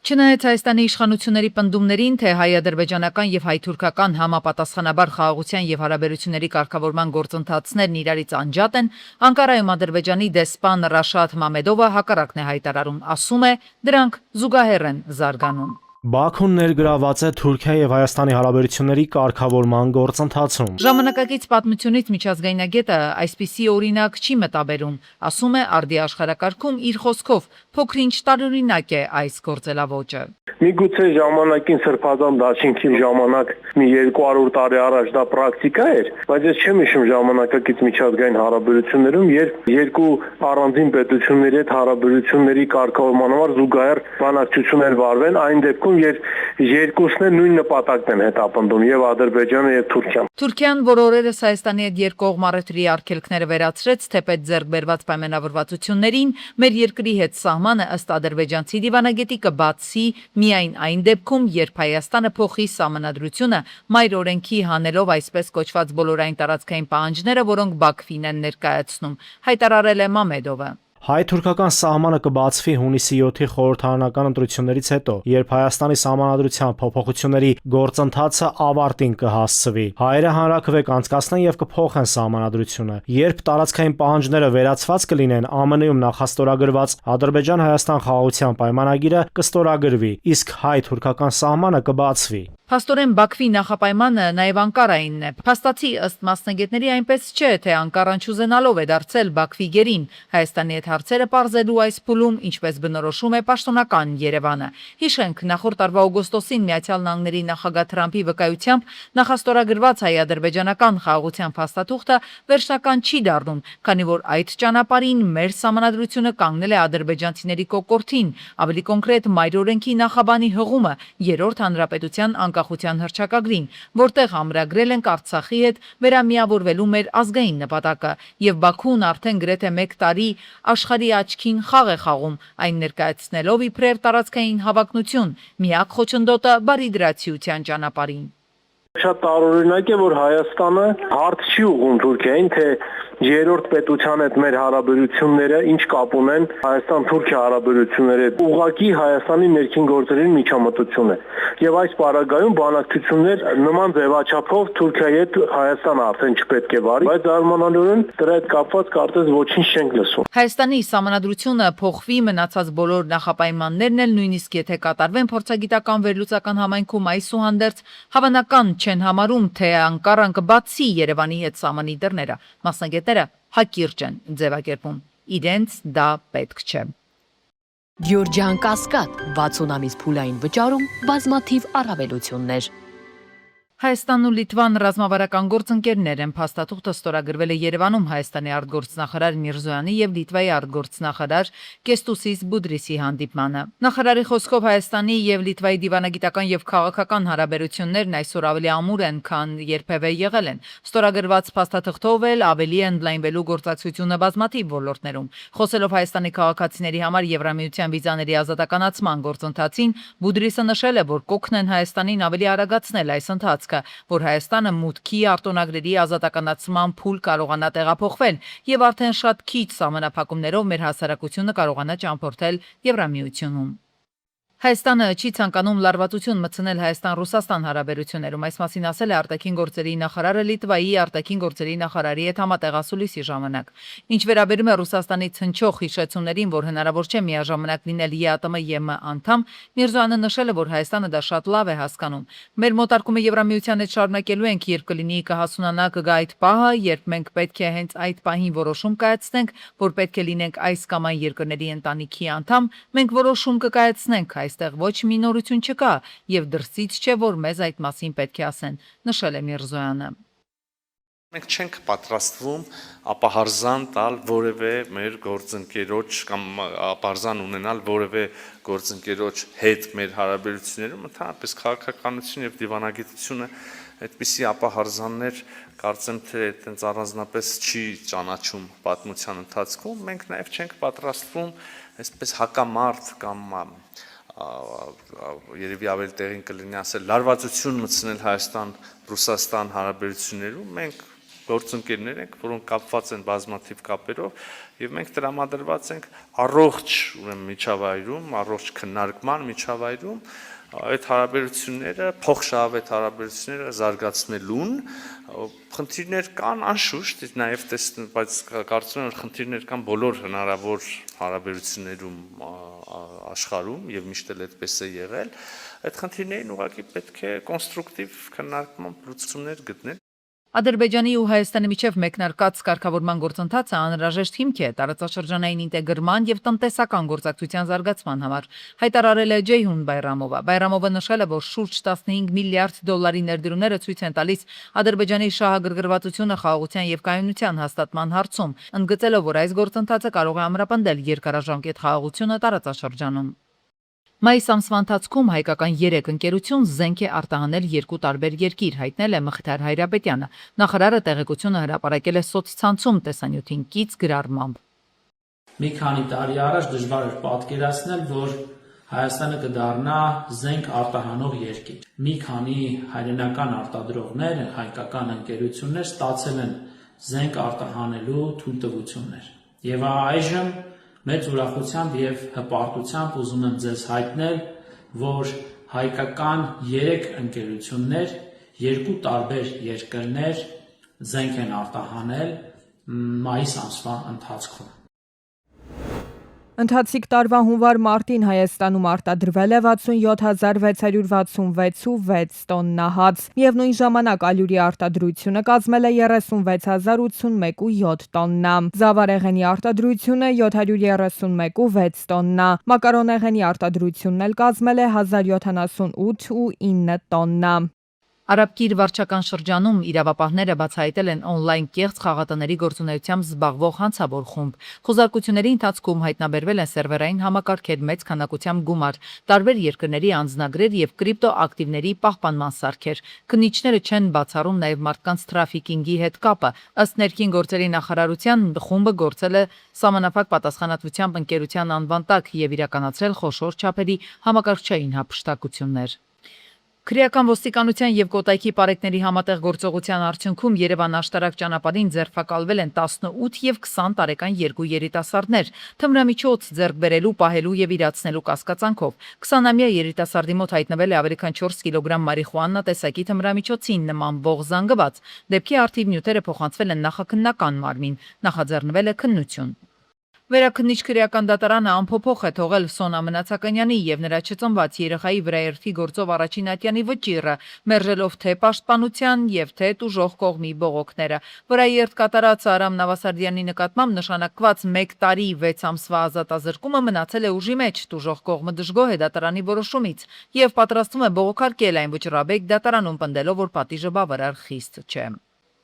Չնայած Հայաստանի իշխանությունների պնդումներին, թե հայ-ադրբեջանական եւ հայ-թուրքական համապատասխանաբար խաղաղության եւ հարաբերությունների կարգավորման գործընթացներն իրարից անջատ են, Անկարայում Ադրբեջանի դեսպան Ռաշադ Մամեդովը հակառակն է հայտարարում, ասում է, դրանք զուգահեռ են զարգանում։ Բաքուն ներգրաված է Թուրքիայի եւ Հայաստանի հարաբերությունների կարգավորման գործընթացում։ Ժամանակակից պատմությունից միջազգայնագետը այսպիսի օրինակ չի մտաբերում, ասում է արդի աշխարհակարգում իր խոսքով փոքրինչ տարօրինակ է այս գործելավոճը։ Միգուցե ժամանակին Սրբազան դաշինքի ժամանակ մի 200 տարի առաջ դա պրակտիկա էր, բայց ես չեմ հիշում ժամանակակից միջազգային հարաբերություններում, երբ երկու առանձին պետությունների հետ հարաբերությունների կարգավորման համար զուգահեռ բանակցություններ վարվեն, այն դեպքում երբ երկուսն էլ նույն նպատակն են հետապնդում, եւ Ադրբեջանը եւ Թուրքիան։ Թուրքիան, որ օրերս Հայաստանի հետ երկկողմ առևտրի արգելքները վերացրեց, թեպետ ձեռք բերված պայմանավորվածություններին, մեր երկրի հետ սահմանը ըստ ադրբեջանցի դիվանագետի կբացի միայն այն դեպքում, երբ Հայաստանը փոխի սահմանադրությունը մայր օրենքի հանելով այսպես կոչված բոլորային տարածքային պահանջները, որոնք Բաքվին են ներկայացնում, հայտարարել է Մամեդովը։ Հայ-թուրքական սահմանը կբացվի հունիսի 7-ի խորհրդարանական ընտրություններից հետո, երբ Հայաստանի սահմանադրության փոփոխությունների գործընթացը ավարտին կհասցվի։ Հայերը հանրաքվե կանցկացնեն եւ կփոխեն սահմանադրությունը։ Երբ տարածքային պահանջները վերացված կլինեն, ԱՄՆ-ում նախաստորագրված Ադրբեջան-Հայաստան խաղաղության պայմանագիրը կստորագրվի, իսկ հայ-թուրքական սահմանը կբացվի։ Փաստորեն Բաքվի նախապայմանը նաև Անկարայինն է։ Փաստացի ըստ մասնագետների այնպես չէ, թե Անկարան չուզենալով է դարձել Բաքվի գերին Հայաստանի հետ հարցերը պարզելու այս փուլում, ինչպես բնորոշում է պաշտոնական Երևանը։ Հիշենք, նախորդ տարվա օգոստոսին Միացյալ Նահանգների նախագահ Թրամփի վկայությամբ նախաստորագրված հայ-ադրբեջանական խաղաղության փաստաթուղթը վերջնական չի դառնում, քանի որ այդ ճանապարհին մեր սահմանադրությունը կանգնել է ադրբեջանցիների կոկորդին, ավելի կոնկրետ մայր օրենքի նախաբանի հղումը երրորդ հանրապետության անկախության հռչակագրին, որտեղ ամրագրել ենք Արցախի հետ վերամիավորվելու մեր ազգային նպատակը, եւ Բաքուն արդեն գրեթե 1 տարի աշխարհի աչքին խաղ է խաղում, այն ներկայացնելով իբրև տարածքային հավակնություն, միակ խոչընդոտը բարիդրացիության ճանապարհին։ Շատ տարօրինակ է, որ Հայաստանը հարց չի ուղղում Թուրքիային, թե երրորդ պետության հետ մեր հարաբերությունները ինչ կապ ունեն Հայաստան-Թուրքիա հարաբերությունների հետ։ Ուղղակի Հայաստանի ներքին գործերի միջամտություն է։ Եվ այս պարագայում բանակցություններ նման ձևաչափով Թուրքիայի հետ Հայաստանը արդեն չպետք է վարի, բայց զարմանալիորեն դրա հետ կապված կարծես ոչինչ չենք լսում։ Հայաստանի սահմանադրությունը փոխվի, մնացած բոլոր նախապայմաններն էլ նույնիսկ եթե կատարվեն փորձագիտական վերլուծական համայնքում այսուհանդերձ հավանական չեն համարում, թե Անկարան կբացի Երևանի հետ սահմանի դռները։ Մասնագետները հակիրճ են ձևակերպում։ Իրենց դա պետք չէ։ Գյորջյան Կասկադ 60 ամիս փուլային վճարում բազմաթիվ առավելություններ։ Հայաստանն ու Լիտվան ռազմավարական գործընկերներ են։ Փաստաթուղթը ստորագրվել է Երևանում Հայաստանի արտգործնախարար Միրզոյանի եւ Լիտվայի արտգործնախարար Կեստուսիս Բուդրիսի հանդիպմանը։ Նախարարի խոսքով Հայաստանի եւ Լիտվայի դիվանագիտական եւ քաղաքական հարաբերություններն այսօր ավելի ամուր են, քան երբևէ եղել են։ Ստորագրված փաստաթղթով էլ ավելի են ընդլայնվելու գործակցությունը բազմաթիվ ոլորտներում։ Խոսելով Հայաստանի քաղաքացիների համար Եվրամիության վիզաների ազատականացման գործընթացին, Բուդրիսը նշել է, որ կօգնեն Հայաստանին ավելի արագացնել այս ընթացքը, որ Հայաստանը մուտքի արտոնագրերի ազատականացման փուլ կարողանա տեղափոխվել եւ արդեն շատ քիչ սահմանափակումներով մեր հասարակությունը կարողանա ճամփորդել Եվրամիությունում։ Հայաստանը չի ցանկանում լարվածություն մտցնել Հայաստան-Ռուսաստան հարաբերություններում, այս մասին ասել է արտաքին գործերի նախարարը Լիտվայի արտաքին գործերի նախարարի հետ համատեղասուլիսի ժամանակ։ Ինչ վերաբերում է Ռուսաստանից հնչող հիշեցումներին, որ հնարավոր չէ միաժամանակ լինել ԵԱՏՄ-ԵՄ անդամ, Միրզոյանը նշել է, որ Հայաստանը դա շատ լավ է հասկանում։ Մեր մոտարկումը Եվրամիության հետ շարունակելու ենք, երբ կլինի կհասունանա կգա այդ պահը, երբ մենք պետք է հենց այդ պահին որոշում կայացնենք, որ պետք է լինենք այս կամ այն երկրների ընտանիքի անդամ, մենք որոշում կկայացնենք, այստեղ ոչ մի նորություն չկա եւ դրսից չէ, որ մեզ այդ մասին պետք է ասեն, նշել է Միրզոյանը։ Մենք չենք պատրաստվում ապահարզան տալ որևէ մեր գործընկերոջ կամ ապահարզան ունենալ որևէ գործընկերոջ հետ մեր հարաբերություններում, ընդհանրապես քաղաքականություն եւ դիվանագիտությունը այդպիսի ապահարզաններ կարծեմ թե այդպես առանձնապես չի ճանաչում պատմության ընթացքում, մենք նաեւ չենք պատրաստվում այսպես հակամարտ կամ երևի ավելի տեղին կլինի ասել լարվածություն մտցնել Հայաստան-Ռուսաստան հարաբերություններում, մենք գործընկերներ ենք, որոնք կապված են բազմաթիվ կապերով, եւ մենք տրամադրված ենք առողջ ուրեմն միջավայրում, առողջ քննարկման միջավայրում այդ հարաբերությունները, փոխշահավետ հարաբերությունները զարգացնելուն խնդիրներ կան անշուշտ, նաեւ բայց կարծում եմ, որ խնդիրներ կան բոլոր հնարավոր հարաբերություններում աշխարհում եւ միշտ էլ այդպես է եղել, այդ խնդիրներին ուղղակի պետք է կոնստրուկտիվ քննարկման լուծումներ գտնել։ Ադրբեջանի ու Հայաստանի միջև մեկնարկած կարգավորման գործընթացը անհրաժեշտ հիմք է տարածաշրջանային ինտեգրման եւ տնտեսական գործակցության զարգացման համար, հայտարարել է Ջեյհուն Բայրամովը։ Բայրամովը նշել է, որ շուրջ 15 միլիարդ դոլարի ներդրումները ցույց են տալիս Ադրբեջանի շահագրգռվածությունը խաղաղության եւ կայունության հաստատման հարցում, ընդգծելով, որ այս գործընթացը կարող է ամրապնդել երկարաժամկետ խաղաղությունը տարածաշրջանում։ Մայիս ամսվա ընթացքում հայկական 3 ընկերություն զենք է արտահանել 2 տարբեր երկիր, հայտնել է Մխիթար Հայրապետյանը։ Նախարարը տեղեկությունը հրապարակել է սոցցանցում տեսանյութին կից գրառմամբ։ Մի քանի տարի առաջ դժվար էր պատկերացնել, որ Հայաստանը կդառնա զենք արտահանող երկիր։ Մի քանի հայրենական արտադրողներ, հայկական ընկերություններ ստացել են զենք արտահանելու թույլտվություններ։ Եվ այժմ մեծ ուրախությամբ եւ հպարտությամբ ուզում եմ ձեզ հայտնել, որ հայկական 3 ընկերություններ 2 տարբեր երկրներ զենք են արտահանել մայիս ամսվա ընթացքում։ Ընթացիկ տարվա հունվար-մարտին Հայաստանում արտադրվել է 67666 տոննա հաց, միևնույն ժամանակ ալյուրի արտադրությունը կազմել է 36081.7 տոննա, զավարեղենի արտադրությունը 731.6 տոննա, մակարոնեղենի արտադրությունն էլ կազմել է 1078.9 տոննա։ Արաբկիր վարչական շրջանում իրավապահները բացահայտել են օնլայն կեղծ խաղատների գործունեությամբ զբաղվող հանցավոր խումբ։ Խոզարկությունների ընթացքում հայտնաբերվել են սերվերային համակարգեր, մեծ քանակությամբ գումար, տարբեր երկրների անձնագրեր եւ կրիպտոակտիվների պահպանման սարքեր։ Քննիչները չեն բացառում նաեւ մարդկանց թրաֆիկինգի հետ կապը։ Ըստ ներքին գործերի նախարարության խումբը գործել է սահմանափակ պատասխանատվությամբ ընկերության անվան տակ եւ իրականացրել խոշոր չափերի համակարգչային հափշտակություններ։ Քրեական ոստիկանության եւ Կոտայքի պարեկների համատեղ գործողության արդյունքում Երևան աշտարակ ճանապարհին ձերբակալվել են 18 եւ 20 տարեկան 2 երիտասարդներ, թմրամիջոց ձեռք բերելու, պահելու եւ իրացնելու կասկածանքով։ 20-ամյա երիտասարդի մոտ հայտնվել է ավելի քան 4 կիլոգրամ մարիխուանա տեսակի թմրամիջոցին նման ողջ զանգված։ Դեպքի արդիվ նյութերը փոխանցվել են նախաքննական մարմին, նախաձեռնվել է քննություն։ Վերաքննիչ քրեական դատարանը անփոփոխ է թողել Սոնա Մնացականյանի եւ նրա չծնված երեխայի վրա երթի գործով առաջին ատյանի վճիռը, մերժելով թե պաշտպանության եւ թե տուժող կողմի բողոքները։ Վրա երթ կատարած Արամ Նավասարդյանի նկատմամբ նշանակված 1 տարի 6 ամսվա ազատազրկումը մնացել է ուժի մեջ, տուժող կողմը դժգոհ է դատարանի որոշումից եւ պատրաստվում է բողոքարկել այն վճռաբեկ դատարանում պնդելով, որ պատիժը բավարար խիստ չէ։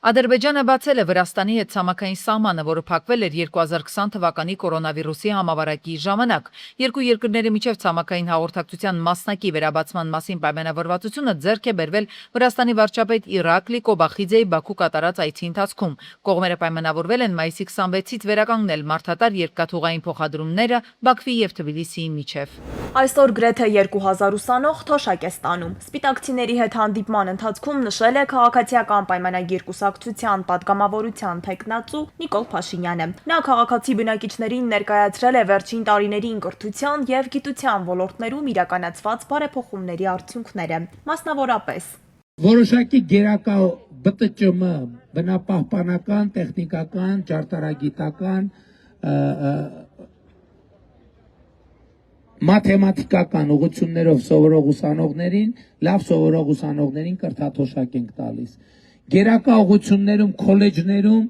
Ադրբեջանը բացել է Վրաստանի հետ ցամաքային սահմանը, որը փակվել էր 2020 թվականի կորոնավիրուսի համավարակի ժամանակ։ Երկու երկրների միջև ցամաքային հաղորդակցության մասնակի վերաբացման մասին պայմանավորվածությունը ձեռք է բերվել Վրաստանի վարչապետ Իրակլի Կոբախիձեի Բաքու կատարած այցի ընթացքում։ Կողմերը պայմանավորվել են մայիսի 26-ից վերականգնել մարդատար երկաթուղային փոխադրումները Բաքվի եւ Թբիլիսիի միջև։ Այսօր գրեթե 2000 ուսանող թոշակ է ստանում։ Սպիտակցիների հետ հանդիպման ընթացքում նշել է քաղաքացիական պայմանագիր կուսակցության պատգամավորության թեկնածու Նիկոլ Փաշինյանը։ Նա քաղաքացի բնակիչներին ներկայացրել է վերջին տարիներին կրթության եւ գիտության ոլորտներում իրականացված բարեփոխումների արդյունքները, մասնավորապես որոշակի գերակա ԲՏՃՄ, բնապահպանական, տեխնիկական, ճարտարագիտական, մաթեմատիկական ուղղություններով սովորող ուսանողներին, լավ սովորող ուսանողներին կրթաթոշակ ենք տալիս։ Գերակա ուղղություններում, քոլեջներում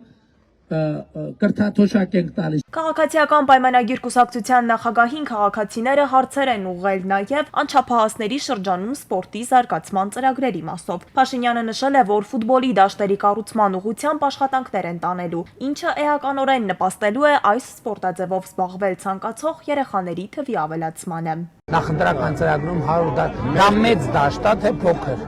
կրթաթոշակ ենք տալիս։ Քաղաքացիական պայմանագիր կուսակցության նախագահին քաղաքացիները հարցեր են ուղղել նաև անչափահասների շրջանում սպորտի զարգացման ծրագրերի մասով։ Փաշինյանը նշել է, որ ֆուտբոլի դաշտերի կառուցման ուղղությամբ աշխատանքներ են տանելու, ինչը էականորեն նպաստելու է այս սպորտաձևով զբաղվել ցանկացող երեխաների թվի ավելացմանը։ Նախընտրական ծրագրում 100 դա մեծ դաշտ է, թե փոքր։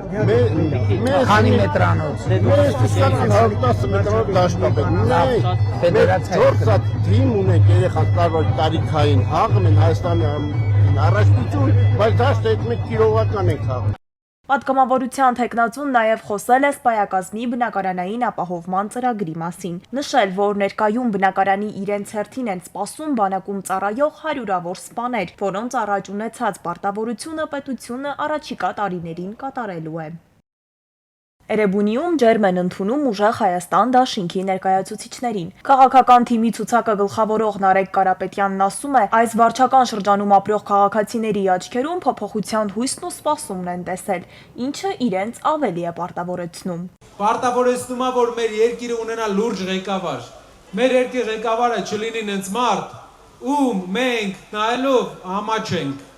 Քանի մետրանոց։ Մենք իսկական 110 մետրանոց դաշտ է պետք։ Ֆեդերացիա 4 թիմ ունենք երեխան տարիքային հաղում են Հայաստանի առաջնություն, բայց դաշտը 1 կիլովական ենք հաղում։ Պատգամավորության թեկնածուն նաև խոսել է սպայակազմի բնակարանային ապահովման ծրագրի մասին, նշել, որ ներկայում բնակարանի իրենց հերթին են սպասում բանակում ծառայող հարյուրավոր սպաներ, որոնց առաջ ունեցած պարտավորությունը պետությունը առաջիկա տարիներին կատարելու է։ Էրեբունիում ջերմ են ընդունում ուժեղ Հայաստան դաշինքի ներկայացուցիչներին։ Քաղաքական թիմի ցուցակը գլխավորող Նարեկ Կարապետյանն ասում է, այս վարչական շրջանում ապրող քաղաքացիների աչքերում փոփոխության հույսն ու սպասումն են տեսել, ինչը իրենց ավելի է պարտավորեցնում։ Պարտավորեցնում է, որ մեր երկիրը ունենա լուրջ ղեկավար։ Մեր երկրի ղեկավարը չլինի նենց մարդ, ում մենք նայելով համաչենք։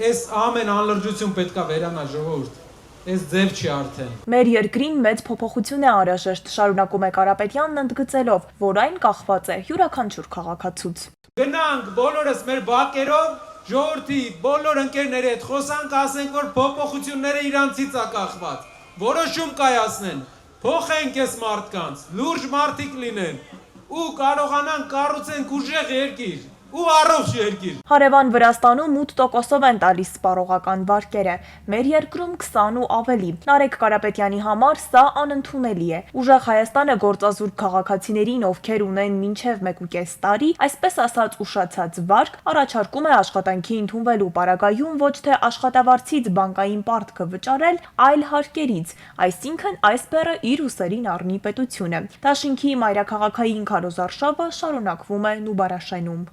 Այս ամեն անլրջություն պետք է վերանա, ժողովուրդ։ Այս ձև չի արդեն։ Մեր երկրին մեծ փոփոխություն է անհրաժեշտ, շարունակում է Կարապետյանն ընդգծելով, որ այն կախված է յուրաքանչյուր քաղաքացուց։ Գնանք բոլորս մեր բակերով, ժողովրդի բոլոր ընկերների հետ խոսանք, ասենք, որ փոփոխությունները իրանցից է կախված։ Որոշում կայացնեն, փոխենք այս մարդկանց, լուրջ մարդիկ լինեն ու կարողանան կառուցենք ուժեղ երկիր։ Ու առողջ երկիր։ Հարևան Վրաստանում 8%-ով են տալիս սպառողական վարկերը, մեր երկրում 20 ու ավելի։ Նարեկ Կարապետյանի համար սա անընդունելի է։ Ուժեղ Հայաստանը գործազուրկ քաղաքացիներին, ովքեր ունեն մինչև 1.5 տարի, այսպես ասած ուշացած վարկ, առաջարկում է աշխատանքի ընդունվելու պարագայում ոչ թե աշխատավարձից բանկային պարտքը վճարել, այլ հարկերից, այսինքն այս բեռը իր ուսերին առնի պետությունը։ Դաշինքի մայրաքաղաքային քարոզարշավը շարունակվում է Նուբարաշենում։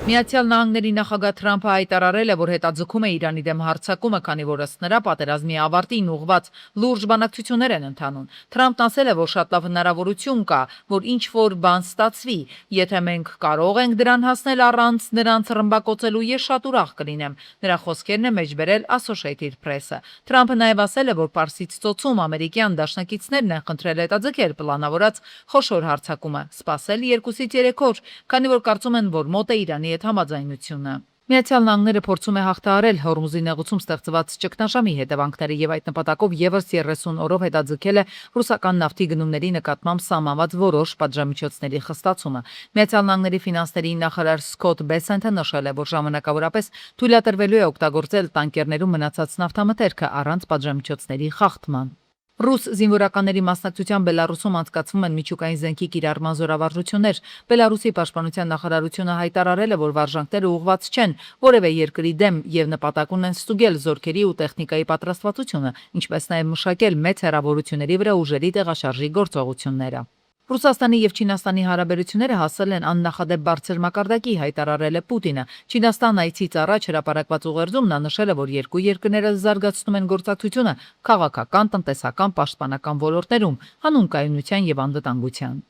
Միացյալ Նահանգների նախագահ Թրամփը հայտարարել է, որ հետաձգում է Իրանի դեմ հարձակումը, քանի որ ըստ նրա պատերազմի ավարտին ուղղված լուրջ բանակցություններ են ընթանում։ Թրամփն ասել է, որ շատ լավ հնարավորություն կա, որ ինչ-որ բան ստացվի, եթե մենք կարող ենք դրան հասնել առանց նրանց ռմբակոծելու, ես շատ ուրախ կլինեմ։ Նրա խոսքերն է մեջբերել Associated Press-ը։ Թրամփը նաև ասել է, որ Պարսից ծոցում ամերիկյան դաշնակիցներն են խնդրել հետաձգել պլանավորած խոշոր հարձակումը, սպասել 2-ից 3 օր, քանի որ կարծում են, որ մոտ է Իրանի հետ համաձայնությունը։ Միացյալ Նահանգները փորձում է հաղթահարել Հորմուզի նեղուցում ստեղծված ճգնաժամի հետևանքները եւ այդ նպատակով եւս 30 օրով հետաձգել է ռուսական նավթի գնումների նկատմամբ սահմանված որոշ պատժամիջոցների խստացումը։ Միացյալ Նահանգների ֆինանսների նախարար Սկոթ Բեսենթը նշել է, որ ժամանակավորապես թույլատրվելու է օգտագործել տանկերներում մնացած նավթամթերքը առանց պատժամիջոցների խախտման։ Ռուս զինվորականների մասնակցությամբ Բելարուսում անցկացվում են միջուկային զենքի կիրառման զորավարժություններ։ Բելարուսի պաշտպանության նախարարությունը հայտարարել է, որ վարժանքները ուղղված չեն որևէ երկրի դեմ եւ նպատակ ունեն ստուգել զորքերի ու տեխնիկայի պատրաստվածությունը, ինչպես նաեւ մշակել մեծ հեռավորությունների վրա ուժերի տեղաշարժի գործողությունները։ Ռուսաստանի եւ Չինաստանի հարաբերությունները հասել են աննախադեպ բարձր մակարդակի, հայտարարել է Պուտինը։ Չինաստան այցից առաջ հրապարակված ուղերձում նա նշել է, որ երկու երկրները զարգացնում են գործակցությունը քաղաքական, տնտեսական, պաշտպանական ոլորտներում, հանուն կայունության եւ անվտանգության։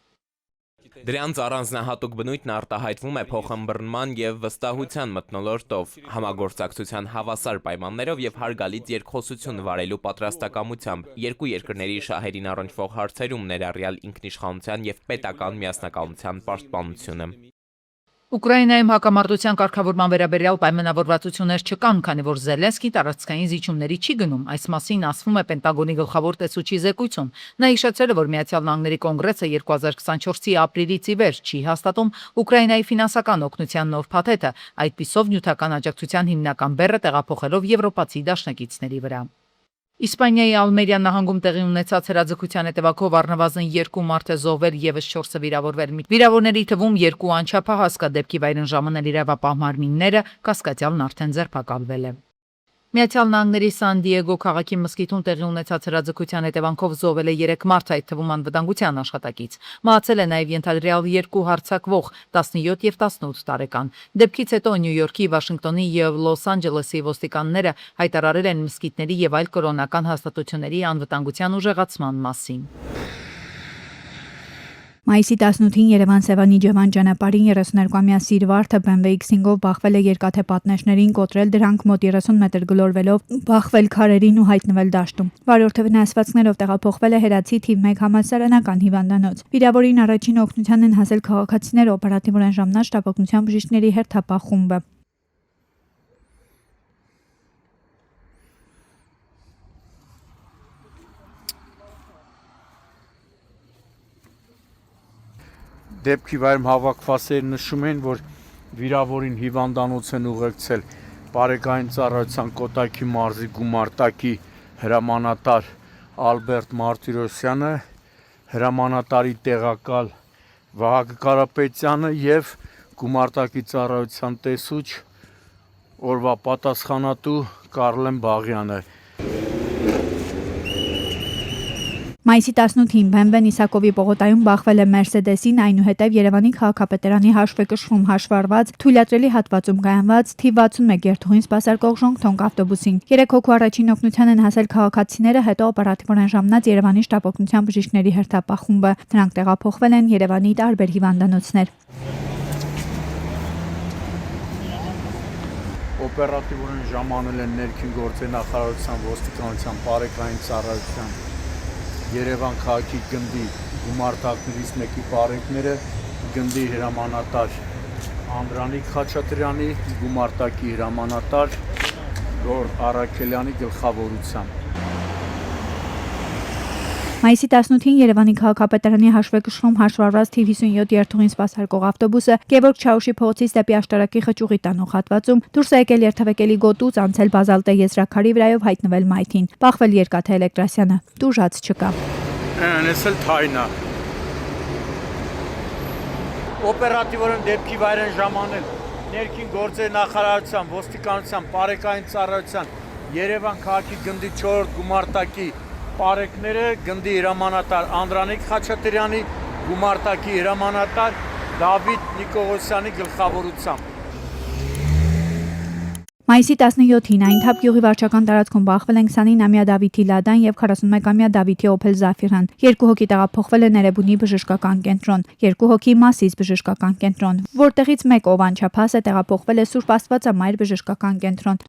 Դրանց առանձնահատուկ բնույթն արտահայտվում է փոխըմբռնման եւ վստահության մթնոլորտով, համագործակցության հավասար պայմաններով եւ հարգալից երկխոսություն վարելու պատրաստակամությամբ, երկու երկրների շահերին առնչվող հարցերում ներառյալ ինքնիշխանության եւ պետական միասնականության պաշտպանությունը։ Ուկրաինայում հակամարտության կարգավորման վերաբերյալ պայմանավորվածություններ չկան, քանի որ Զելենսկին տարածքային զիջումների չի գնում։ Այս մասին ասվում է Պենտագոնի գլխավոր տեսուչի զեկույցում։ Նա հիշեցրել է, որ Միացյալ Նահանգների կոնգրեսը 2024-ի ապրիլից ի վեր չի հաստատում Ուկրաինայի ֆինանսական օգնության նոր փաթեթը, այդպիսով նյութական աջակցության հիմնական բեռը տեղափոխելով եվրոպացի դաշնակիցների վրա։ Իսպանիայի Ալմերիա նահանգում տեղի ունեցած հրաձգության հետևանքով առնվազն 2 մարդ է զոհվել, եւս 4-ը վիրավորվել։ Վիրավորների թվում 2 անչափահաս կա, դեպքի վայրն ժամանել իրավապահ մարմինները, կասկածյալն արդեն ձերբակալվել է։ Միացյալ Նահանգների Սան Դիեգո քաղաքի մզկիթում տեղի ունեցած հրաձգության հետևանքով զոհվել է 3 մարդ, այդ թվում անվտանգության աշխատակից։ Մահացել է նաև ենթադրյալ 2 հարձակվող 17 եւ 18 տարեկան։ Դեպքից հետո Նյու Յորքի, Վաշինգտոնի եւ Լոս Անջելեսի ոստիկանները հայտարարել են մզկիթների եւ այլ կրոնական հաստատությունների անվտանգության ուժեղացման մասին։ Մայիսի 18-ին Երևան-Սևանի Ջևան ճանապարհին 32-ամյա Սիրվարդը BMW X5-ով բախվել է երկաթե պատնեշներին, կոտրել դրանք մոտ 30 մետր գլորվելով, բախվել քարերին ու հայտնվել դաշտում։ Վարորդը վնասվածքներով տեղափոխվել է Հերացի թիվ 1 համալսարանական հիվանդանոց։ Վիրավորին առաջին օգնության են հասել քաղաքացիները, օպերատիվորեն ժամանած շտապօգնության բժիշկների հերթապահ խումբը։ Դեպքի վայրում հավաքվածները նշում են, որ վիրավորին հիվանդանոց են ուղեկցել Պարեկային ծառայության Կոտայքի մարզի գումարտակի հրամանատար Ալբերտ Մարտիրոսյանը, հրամանատարի տեղակալ Վահագն Կարապետյանը եւ գումարտակի ծառայության տեսուչ օրվա պատասխանատու Կարլեն Բաղյանը։ Մայիսի 18-ին Բեմբեն Իսակովի պողոտայում բախվել է Մերսեդեսին, այնուհետև Երևանի քաղաքապետարանի հաշվեկշռում հաշվառված թույլատրելի հատվածում կայանված թիվ 61 երթուղին սպասարկող ժողովրդոնք ավտոբուսին։ 3 հոգու առաջին օգնության են հասել քաղաքացիները, հետո օպերատիվորեն ժամանած Երևանի շտապօգնության բժիշկների հերթապահ խումբը։ Նրանք տեղափոխվել են Երևանի տարբեր հիվանդանոցներ։ Օպերատիվորեն ժամանել են ներքին գործերի նախարարության ոստիկանության բարեկային ծառայության Երևան քաղաքի գնդի գումարտակներից մեկի բարեկները, գնդի հրամանատար Անդրանիկ Խաչատրյանի, գումարտակի հրամանատար Գոր Արաքելյանի գլխավորությամբ։ Մայիսի 18-ին Երևանի քաղաքապետարանի հաշվեկշռում հաշվառված թիվ 57 երթուղին սպասարկող ավտոբուսը Գևորգ Չաուշի փողոցից դեպի Աշտարակի խճուղի տանող հատվածում դուրս է եկել երթևեկելի գոտուց, անցել բազալտե եզրաքարի վրայով, հայտնվել մայթին։ Բախվել Երկաթե Էլեկտրասյանը։ Տուժած չկա։ Անցել թայնա։ Օպերատիվորեն դեպքի վայր են ժամանել ներքին գործերի նախարարության, ոստիկանության, բարեկային ծառայության, Երևան քաղաքի գնդի 4 գումարտակի Պարեկները, գնդի հրամանատար Անդրանիկ Խաչատրյանի, գումարտակի հրամանատար Դավիթ Նիկողոսյանի գլխավորությամբ։ Մայիսի 17-ին Այնթափ գյուղի վարչական տարածքում բախվել են 29-ամյա Դավիթի Լադան եւ 41-ամյա Դավիթի Օփել Զաֆիրան։ 2 հոգի տեղափոխվել են Էրեբունի բժշկական կենտրոն, 2 հոգի Մասիս բժշկական կենտրոն, որտեղից մեկ ով անչափահաս է տեղափոխվել է Սուրբ Աստվածամայր բժշկական կենտրոն։